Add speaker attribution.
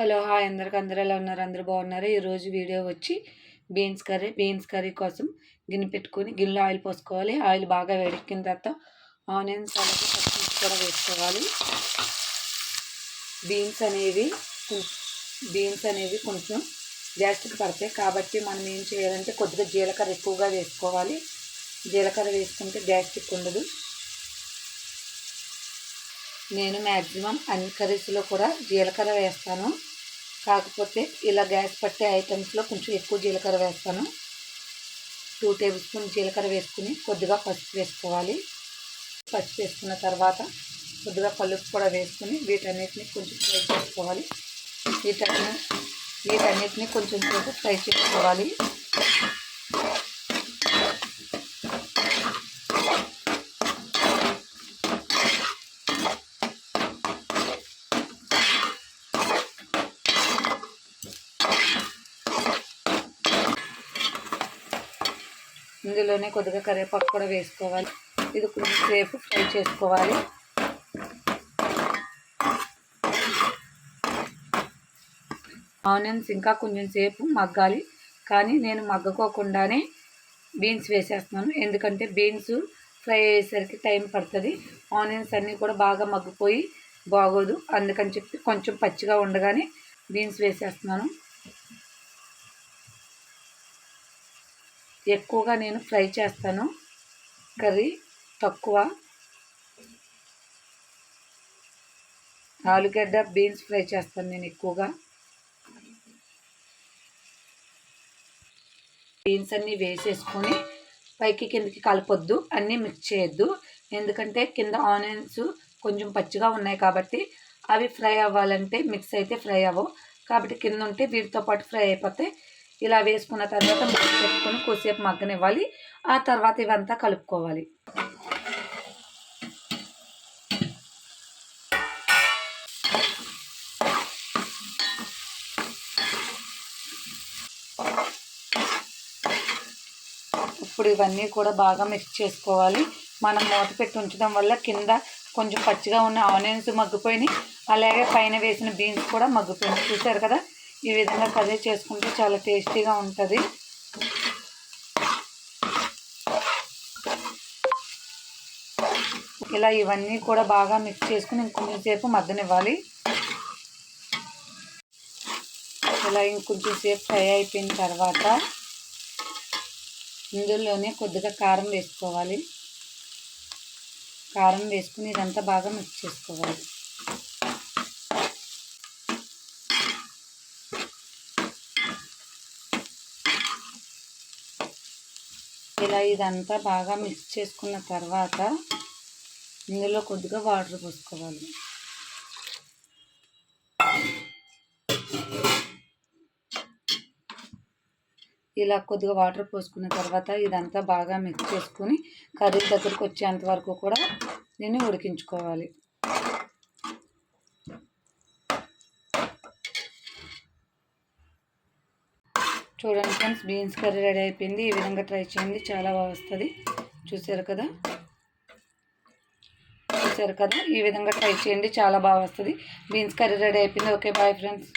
Speaker 1: Hello hi అందరూ ఎలా ఉన్నారు? అందరూ బాగున్నారు. ఈరోజు వీడియో వచ్చి బీన్స్ కర్రీ కోసం గిన్నె పెట్టుకొని గిన్నెలో ఆయిల్ పోసుకోవాలి. ఆయిల్ బాగా వేడెక్కిన తర్వాత ఆనియన్స్ అలాగే పచ్చిమిర్చి కూడా వేసుకోవాలి. బీన్స్ అనేవి కొంచెం గ్యాస్ట్రిక్ పడతాయి కాబట్టి మనం ఏం చేయాలంటే కొద్దిగా జీలకర్ర ఎక్కువగా వేసుకోవాలి. జీలకర్ర వేసుకుంటే గ్యాస్ట్రిక్ ఉండదు. నేను మ్యాక్సిమం అన్ని కర్రీస్లో కూడా జీలకర్ర వేస్తాను. కాకపోతే ఇలా గ్యాస్ పట్టే ఐటమ్స్లో కొంచెం ఎక్కువ జీలకర్ర వేస్తాను. 2 టేబుల్ స్పూన్ జీలకర్ర వేసుకుని కొద్దిగా పసుపు వేసుకోవాలి. పసుపు వేసుకున్న తర్వాత కొద్దిగా కలుపు కూడా వేసుకుని వీటన్నిటిని కొంచెం ఫ్రై చేసుకోవాలి. వీటన్నిటిని కొంచెం సేపు ఫ్రై చేసుకోవాలి. ఇందులోనే కొద్దిగా కరివేపాకు కూడా వేసుకోవాలి. ఇది కొంచెం సేపు ఫ్రై చేసుకోవాలి. ఆనియన్స్ ఇంకా కొంచెం సేపు మగ్గాలి, కానీ నేను మగ్గకోకుండానే బీన్స్ వేసేస్తున్నాను. ఎందుకంటే బీన్స్ ఫ్రై అయ్యేసరికి టైం పడుతుంది. ఆనియన్స్ అన్నీ కూడా బాగా మగ్గిపోయి బాగోదు. అందుకని చెప్పి కొంచెం పచ్చిగా ఉండగానే బీన్స్ వేసేస్తున్నాను. ఎక్కువగా నేను ఫ్రై చేస్తాను, కర్రీ తక్కువ. ఆలుగడ్డ బీన్స్ ఫ్రై చేస్తాను నేను ఎక్కువగా. బీన్స్ అన్నీ వేసేసుకొని పైకి కిందకి కలపొద్దు, అన్నీ మిక్స్ చేయొద్దు. ఎందుకంటే కింద ఆనియన్స్ కొంచెం పచ్చిగా ఉన్నాయి కాబట్టి అవి ఫ్రై అవ్వాలంటే మిక్స్ అయితే ఫ్రై అవ్వవు. కాబట్టి కింద ఉంటే వీటితో పాటు ఫ్రై అయిపోతాయి. ఇలా వేసుకున్న తర్వాత మూత పెట్టుకొని కొద్దిసేపు మగ్గనివ్వాలి. ఆ తర్వాత ఇవంతా కలుపుకోవాలి. ఇప్పుడు ఇవన్నీ కూడా బాగా మిక్స్ చేసుకోవాలి. మనం మూత పెట్టి ఉంచడం వల్ల కింద కొంచెం పచ్చిగా ఉన్న ఆనియన్స్ మగ్గిపోయినాయి, అలాగే పైన వేసిన బీన్స్ కూడా మగ్గిపోయినాయి. చూసారు కదా, ఈ విధంగా కర్రీ చేసుకుంటే చాలా టేస్టీగా ఉంటుంది. ఇలా ఇవన్నీ కూడా బాగా మిక్స్ చేసుకుని ఇంకొంచెం సేపు మగ్గనివ్వాలి. ఇలా ఇంకొంచెం సేపు ఫ్రై అయిపోయిన తర్వాత ఇందులోనే కొద్దిగా కారం వేసుకోవాలి. కారం వేసుకుని ఇదంతా బాగా మిక్స్ చేసుకోవాలి. ఇలా ఇదంతా బాగా మిక్స్ చేసుకున్న తర్వాత ఇందులో కొద్దిగా వాటర్ పోసుకోవాలి. ఇలా కొద్దిగా వాటర్ పోసుకున్న తర్వాత ఇదంతా బాగా మిక్స్ చేసుకుని కర్రీ దగ్గరకు వచ్చేంత వరకు కూడా దీన్ని ఉడికించుకోవాలి. చూడండి ఫ్రెండ్స్, బీన్స్ కర్రీ రెడీ అయిపోయింది. ఈ విధంగా ట్రై చేయండి, చాలా బాగా వస్తుంది. చూసారు కదా, ఈ విధంగా ట్రై చేయండి, చాలా బాగా వస్తుంది. బీన్స్ కర్రీ రెడీ అయిపోయింది. Okay, bye friends.